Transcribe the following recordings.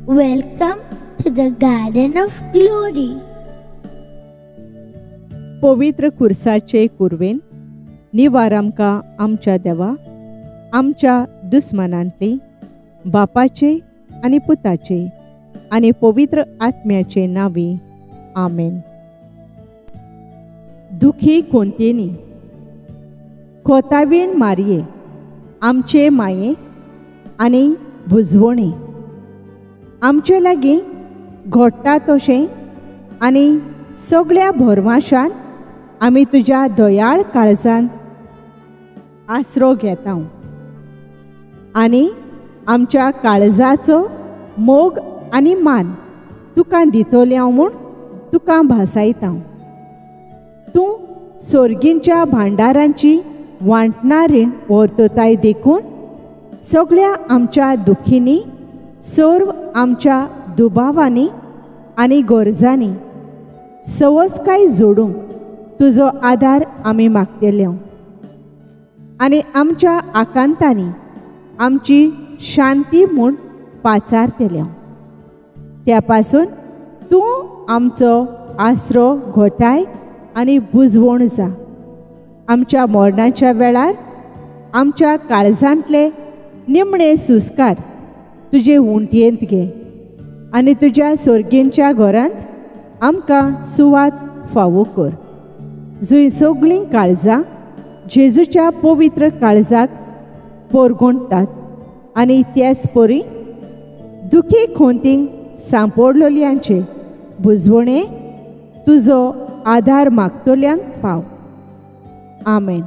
Welcome to the Garden of Glory. पवित्र खुर्साचे कुरवेन निवार आमकां आमच्या देवा, आमच्या दुस्मनांतली, बापाचे आनी पुताचे आनी पवित्र आत्म्याचे नांवी. आमेन. दुखी कोंतेनी खोतावीण मारये, आमचे माये आनी बुजवणे, आमचे लागीं घोट्टा तशें आनी सगळ्या भरमाशान आमी तुज्या दयाळ काळजान आसरो घेता आनी आमच्या काळजाचो मोग आनी मान तुका दितोले म्हूण तुका भासायता. तूं सर्गींच्या भांडारांची वांटणारीण वर्तताय देखून सगळ्या आमच्या दुखींनी, सर्व आमच्या दुबावांनी आनी गरजांनी सवस्काय जोडूंक तुजो आदार आमी मागतेले आनी आमच्या आकांतांनी आमची शांती म्हूण पाचारतेले. त्या पासून तूं आमचो आसरो घोटाय आनी बुजवण जा. आमच्या मरणाच्या वेळार आमच्या काळजांतले निमणे सुस्कार तुजे हुंटयेंत घे आनी तुज्या सर्गींच्या घरांत आमकां सुवात फावो कर. जंय सगळीं काळजां जेजूच्या पवित्र काळजाक पोरगोंडटात आनी त्याच परी दुखी खोंतींक सांपडलोल्यांचे बुजवणे तुजो आदार मागतोल्यांक पाव. आमेन.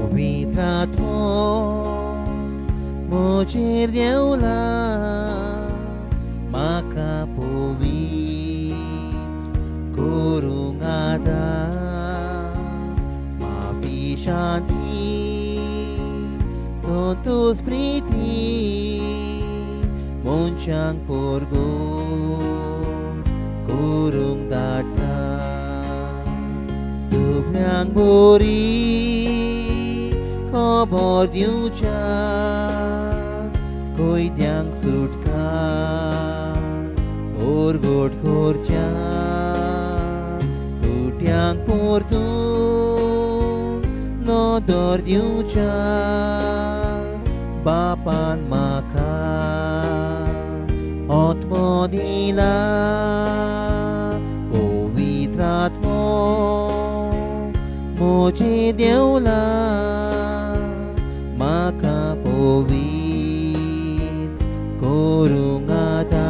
Pavitratmo mocher deula maka pavitr korungada mapishanti totus priti monchang porgo korung data dublang bori खबर दिवच्या कोयत्यांक सुटका ओरगोट खोरच्या कुट्यांक परतून नदर दिवच्या बापान म्हाका आत्मो दिला पवित्र आत्मो मोचे देवला म्हाका पवित्र करूंक आता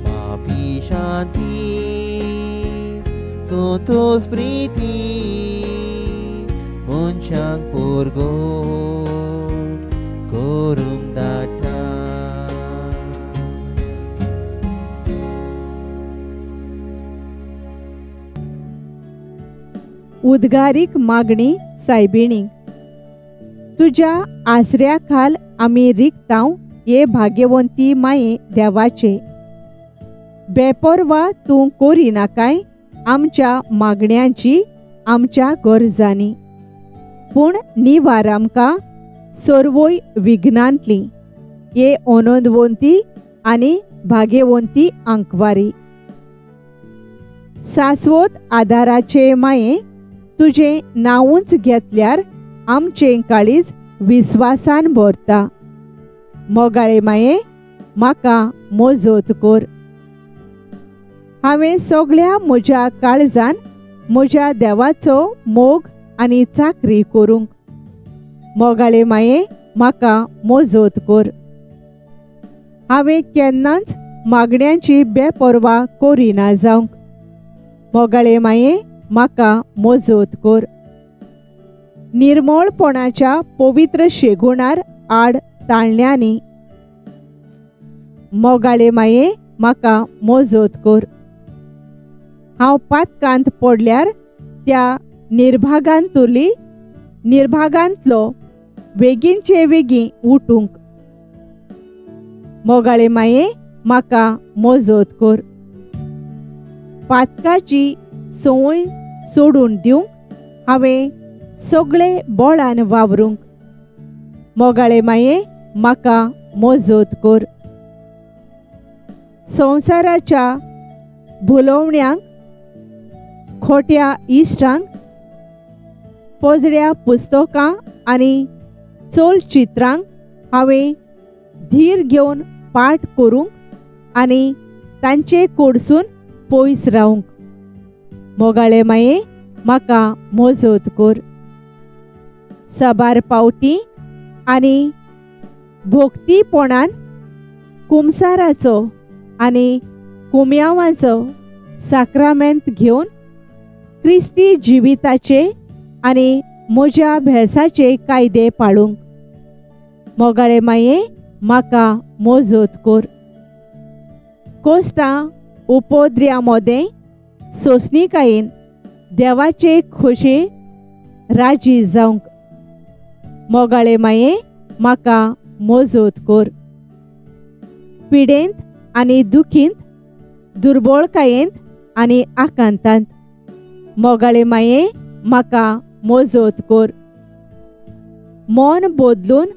माफी शांती संतोष प्रिती मनशांक परगोट करूंक धाडटा. उद्गारीक मागणी सायबिणी. तुज्या आसऱ्या खाल आमी रिगतांव ये भाग्यवंती माये देवाचे. बेपरवा तूं कोरिनाकाय आमच्या मागण्यांची, आमच्या गरजांनी, पूण निवार आमकां सर्वोय विघ्नांतली ये ओनंदवंती आनी भाग्यवंती आंकवारी. सासवत आदाराचे माये तुजें नांवूच घेतल्यार आमचें काळीज विस्वासान भरता. मोगाळे माये म्हाका मोजत कर. हांवें सगळ्या म्हज्या काळजान म्हज्या देवाचो मोग आनी चाकरी करूंक. मोगाळे माये म्हाका मोजत कर. हांवें केन्नाच मागण्यांची बेपरवा करिना जावंक. मोगाळे माये म्हाका मोजत कर. निर्मळपणाच्या पवित्र शेगुणार आड ताळल्यांनी मोगाळे माये म्हाका मोजत कर. हांव पातकांत पडल्यार त्या निर्भागांतलो बेगीनचे बेगीन उठूंक. मोगाळे माये म्हाका मोजत कर. पातकाची संवय सोडून दिवंक हांवें सगळे बोळान वावरूंक. मोगाळे माये म्हाका मोजत कर. संवसाराच्या भुलवण्यांक, खोट्या इश्टांक, पोजड्या पुस्तकां आनी चोल चित्रांक हांवें धीर घेवन पाठ करूंक आनी तांचे कडसून पयस रावंक. मोगाळे माये म्हाका मोजत कर. सबार पावटी आनी भोक्तीपणान कुमसाराचो आनी कुम्यावांचो साक्रामेंत घेवन क्रिस्ती जिविताचे आनी म्हज्या भेसाचे कायदे पाळूंक. मोगाळे माये म्हाका मोजत कर. कोश्टां उपोद्र्यामोदें सोंसणिकायेन देवाचे खोशे राजी जावंक. मोगाळे माये म्हाका मोजत कर. पिडेंत आनी दुखींत, दुर्बळकायेंत आनी आकांतांत. मोगाळे माये म्हाका मोजत कर. मन बदलून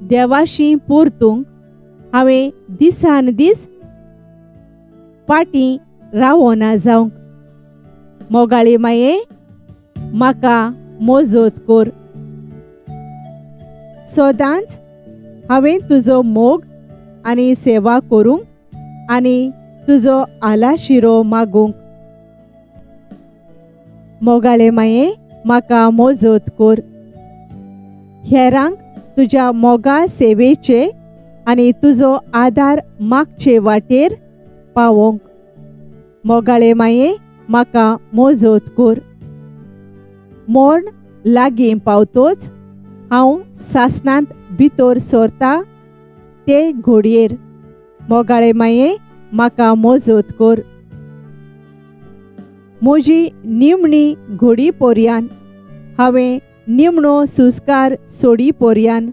देवाशी परतूंक हांवें दिसान दीस फाटीं रावना जावंक. मोगाळे माये म्हाका मोजत कर. सदांच हांवें तुजो मोग आनी सेवा करूंक आनी तुजो आलाशिरो मागूंक. मोगाळे माये म्हाका मोजत कर. हेरांक तुज्या मोगा सेवेचे आनी तुजो आदार मागचे वाटेर पावोंक. मोगाळे माये म्हाका मोजत कर. मोर्ण लागीं पावतोच हांव सासणांत भितर सरता ते घडयेर. मोगाळे माये म्हाका मोजत कर. म्हजी निमणी घडी पर्यान हांवें निमणो सुस्कार सोडी पर्यान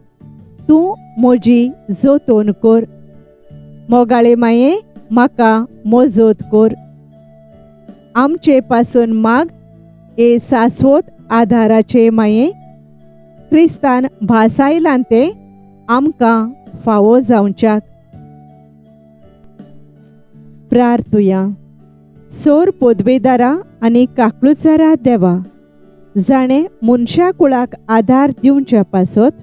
तूं म्हजी जतन कर. मोगाळे माये म्हाका मोजत कर. आमचे पासून माग हे शाश्वत आधाराचे माये क्रिस्तान भासायलां ते आमकां फावो जावच्याक. प्रार्थुया. सोर पदवेदारा आनी काकळुचारा देवा, जाणें मनशा कुळाक आदार दिवच्या पासत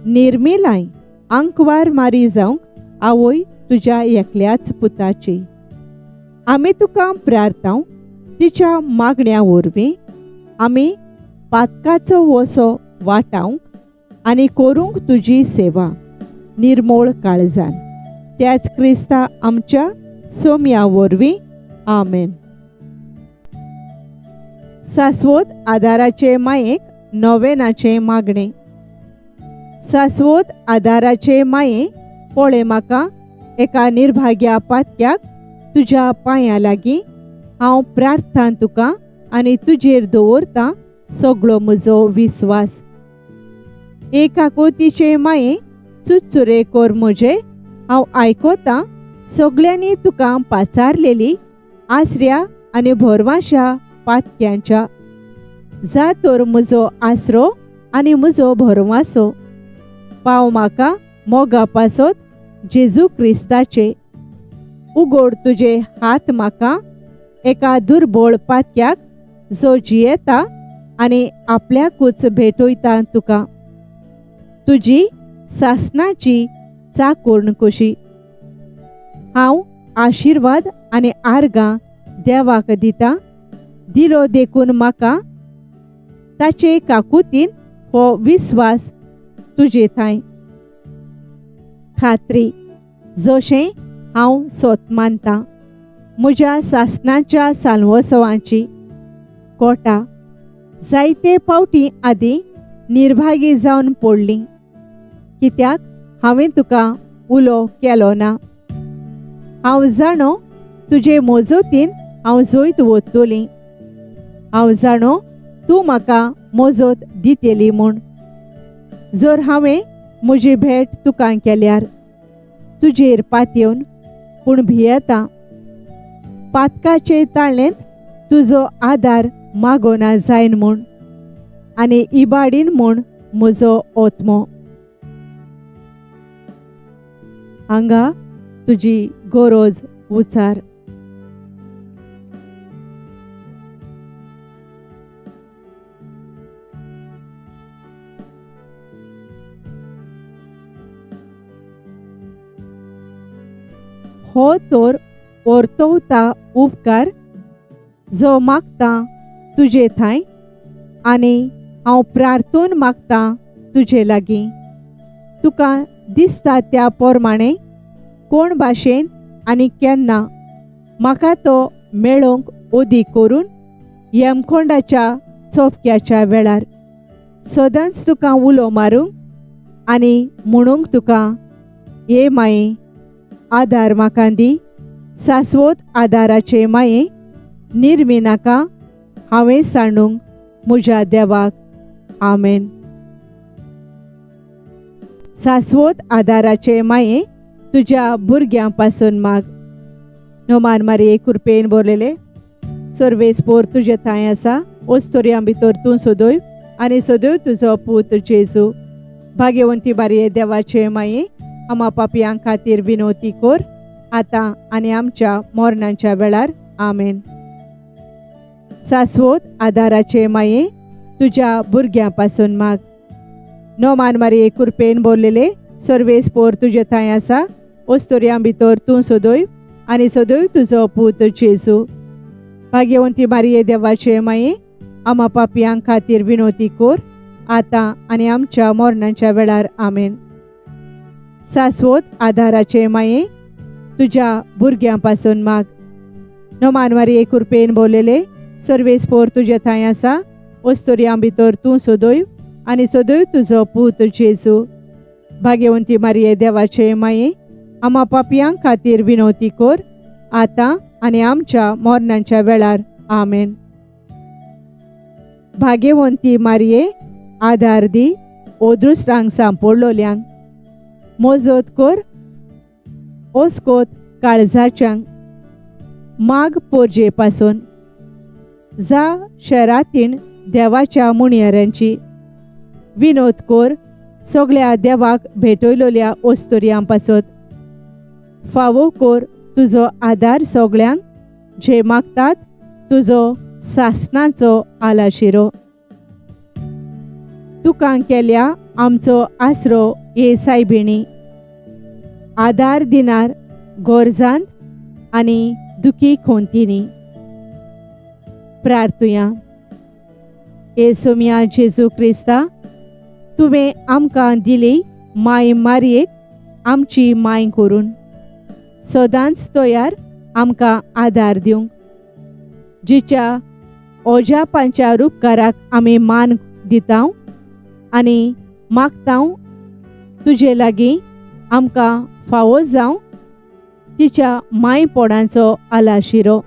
निर्मिलाय आंकवार मारी जावंक आवय तुज्या एकल्याच पुताची. आमी तुका प्रार्थांव तिच्या मागण्या वरवीं आमी पातकाचो वसो वाटावंक आनी करूंक तुजी सेवा निर्मोळ काळजान. त्याच क्रिस्ता आमच्या सोम्या वरवीं. आमेन. शाश्वत आदाराचे मायेक नोवेनाचे मागणे. शाश्वत आदाराचे माये, पळय म्हाका एका निर्भाग्या पातक्याक तुज्या पांया लागीं हांव प्रार्थना तुका आनी तुजेर दवरतां सगळो म्हजो विस्वास. एकाकोतीचे माये, चुचुरे कर म्हजे. हांव आयकोतां सगळ्यांनी तुका पाचारलेली आसऱ्या आनी भरवाशा पातक्यांच्या. जा तर म्हजो आसरो आनी म्हजो भरवासो. पाव म्हाका मोगा पासत जेजू क्रिस्ताचे. उगड तुजे हात म्हाका एका दुर्बळ पातक्याक जो जियेता आनी आपल्याकूच भेटयता तुका. तुजी सासणाची चाकोर्ण कशी. हांव आशिर्वाद आनी आर्गां देवाक दितां. दिलो देखून म्हाका ताचे काकुतीन हो विस्वास तुजे थंय. खात्री जशें हांव सोत मानतां म्हज्या सासणाच्या साल्वसवांची कोटा जायते फावटी आदीं निर्भागी जावन पडलीं, कित्याक हांवें तुका उलो केलो ना. हांव जाणो तुजे मोजतीन हांव जैत वतलों. हांव जाणो तूं म्हाका मोजत दितेली म्हूण. जर हांवें म्हजी भेट तुका केल्यार तुजेर पातयेवन पूण भियेतां. पातकाचे ताळेंत तुजो आदार मागोना जायन म्हूण आनी इबाडीन म्हूण म्हजो ओतमो. हांगा तुजी गरज उचार. हो तोर परतोवता उपकार जो मागता तुजे थंय आनी हांव प्रार्थून मागता तुजे लागीं. तुका दिसता त्या प्रमाणे कोण भाशेन आनी केन्ना म्हाका तो मेळोवंक ओदी करून यमखोंडाच्या चोपक्याच्या वेळार सदांच तुका उलो मारूंक आनी म्हणूंक तुका हे माये आदार म्हाका दी. सासवोत आदाराचे माये निर्मी नाका हांवें सांडूंक म्हज्या देवाक आमेन. सासवोत आदाराचे माये तुज्या भुरग्यां पासून माग. नोमान मारये कृपेन बोरलेले सर्वेस्पोर तुजे थंय आसा. ओस्तोरयां भितर तूं सोदोय आनी सोदोय तुजो पूत जेजू. भाग्यवंती मारये देवाचे माये आमा पापयां खातीर विनवती कोर आतां आनी आमच्या मरणाच्या वेळार आमेन. सासवोत आदाराचे माये तुज्या भुरग्यां पासून माग. नोमान मारये कृपेन बोरलेले सर्वेस्पोर तुजे थंय आसा. ओस्तोरयां भितर तूं सोदोय आनी सोदोय तुजो पूत जेजू. भाग्यवंती मारये देवाचे माये आमा पापयां खातीर विनवती कोर आतां आनी आमच्या मरणाच्या वेळार आमेन. सासवोत आदाराचे माये तुज्या भुरग्यां पासून माग. नोमान मारये कृपेन बोरलेले सर्वेस्पोर तुजे थंय आसा. ओस्तोरयां भितर तूं सोदोय आनी सोदोय तुजो पूत जेजू. भाग्यवंती मारये देवाचे माये आमा पापयां खातीर विनवती कोर आतां आनी आमच्या मरणाच्या वेळार आमेन. भाग्यवंती मारये आदार दी ओदृश्टांक सांपडलोल्यांक. मोजत कोर ओस्कोत काळजाच्यांक माग पोरजे पासून जा शरातीन देवाच्या मुणयारांची. विनोद कोर सगळ्या देवाक भेटयलोल्या ओस्तोरयां पासून. फावो कोर तुजो आदार सगळ्यांक जे मागतात तुजो सासणाचो आलाशिरो. तुका केल्या आमचो आसरो हे सायबिणी. आदार दिनार गोरजांत आनी दुखी खोंतीनी. प्रार्थुया. हे सोम्या जेजू क्रिस्ता तुवें आमकां दिली माय मारयेक आमची माय करून. सदांच तयार आमकां आदार दिवंक. जिच्या ओजापांच्या उपकाराक आमी मान दिता आनी मागता तुजे लागीं आमकां फावो जावं तिच्या मायपणाचो आलाशिरो.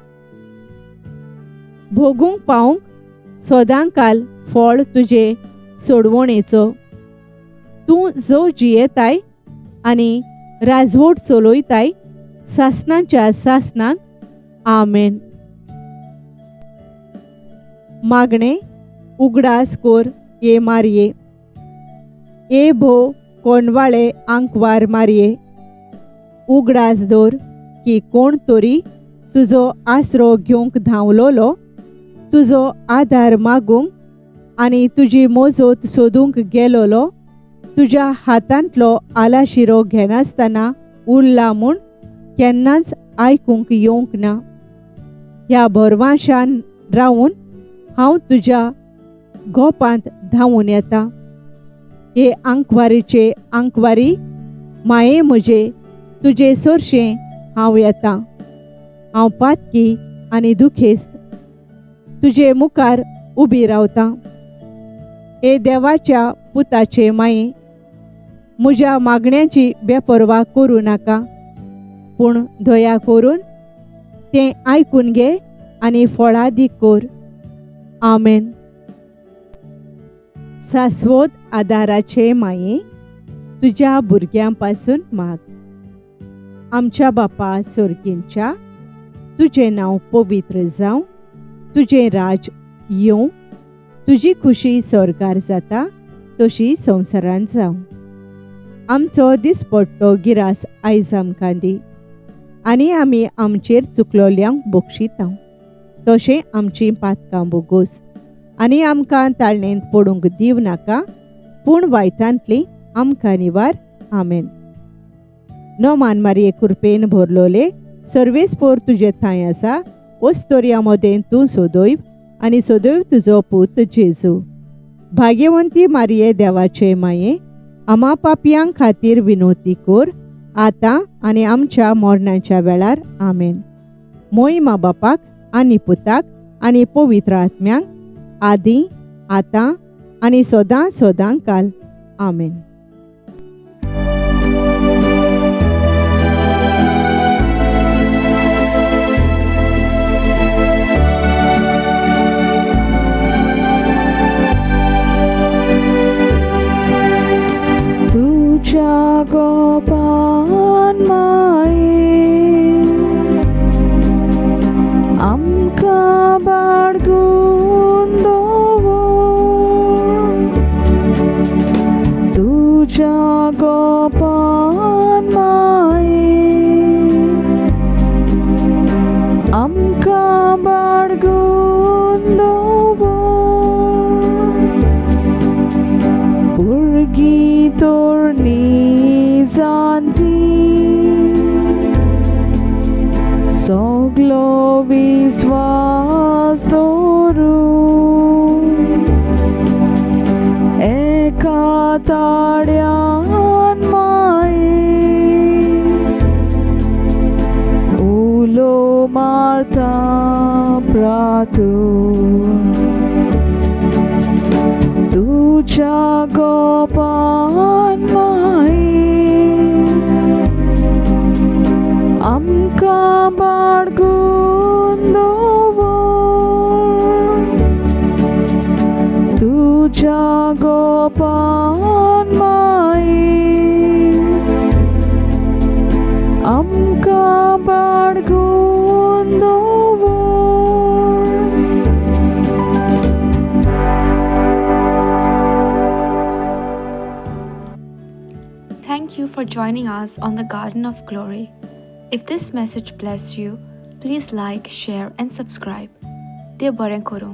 भोगूंक पावंक सदांकाल फळ तुजे सोडवणेचो. तूं जो जियेताय आनी राजवट चलोयताय सासणाच्या सासणान आमेन. मागणे उगडास कोर ये मारये. ए भो कोणवाळे आंकवार मारये. उगडास दोर की कोण तरी तुजो आसरो घेवंक धांवलोलो तुजो आदार मागूंक आनी तुजी मोजत सोदूंक गेलोलो तुज्या हातांतलो आलाशिरो घेनासतना उरला म्हूण केन्नाच आयकूंक येवंक ना. ह्या भरवाशान रावून हांव तुज्या गोपांत धांवून येता. हे आंकवारीचे आंकवारी माये म्हजे तुजे सोरशें हांव येतां. हांव पातकी आनी दुखेस्त तुजे मुखार उबी रावतां. हे देवाच्या पुताचे माये म्हज्या मागण्यांची बेपरवा करूं नाका पूण दया करून तें आयकून घे आनी फळां दी कोर. आमेन. सासवोत आदाराचे माये तुज्या भुरग्यां पासून माग. आमच्या बापा सोर्गींच्या तुजें नांव पवित्र जावं. तुझें राज येवं, तुजी खुशी सरकार जाता तशी संवसारांत जावं. आमचो दिसपट्टो गिरास आयज आमकां दी, आनी आमी आमचेर चुकलोल्यांक बक्षितां. तशें आमचीं पातकां बोगोस, आनी आमकां ताळणेंत पडूंक दिव नाका, पूण वायटांतली आमकां निवार. आमेन. नो मारये कृपेन भरलोले, सर्वेस्पोर तुजे थंय आसा, ओस्तोरिया मोदें तूं सोदोयव, आनी सोदोयव तुजो पूत जेजू. भाग्यवंती मारये देवाचे माये, आमा पापयांक खातीर विनोती कोर, आतां आनी आमच्या मरणाच्या वेळार. आमेन. मोहिमा बापाक आनी पुताक आनी पवित्र आत्म्यांक, आदी आतां आनी सदां सदां काल. आमेन. तुझ्या गोपान माये आमकां बाळगून दवर. तुझ्या गोपान माये आमकां बाळगून दवर. भुरगीं तोरणी जाणटी सगलो विस्वास दवरून एका ताळ्यान माये उलो मारता प्रार्थून. तुझ्या गोपान माये आमकां बाळगून दवर. तुझ्या गोपान माये आमकां बाळगून दवर. Thank you for joining us on the Garden of Glory. If this message blessed you, please like, share, and subscribe. Dear Baren Koro.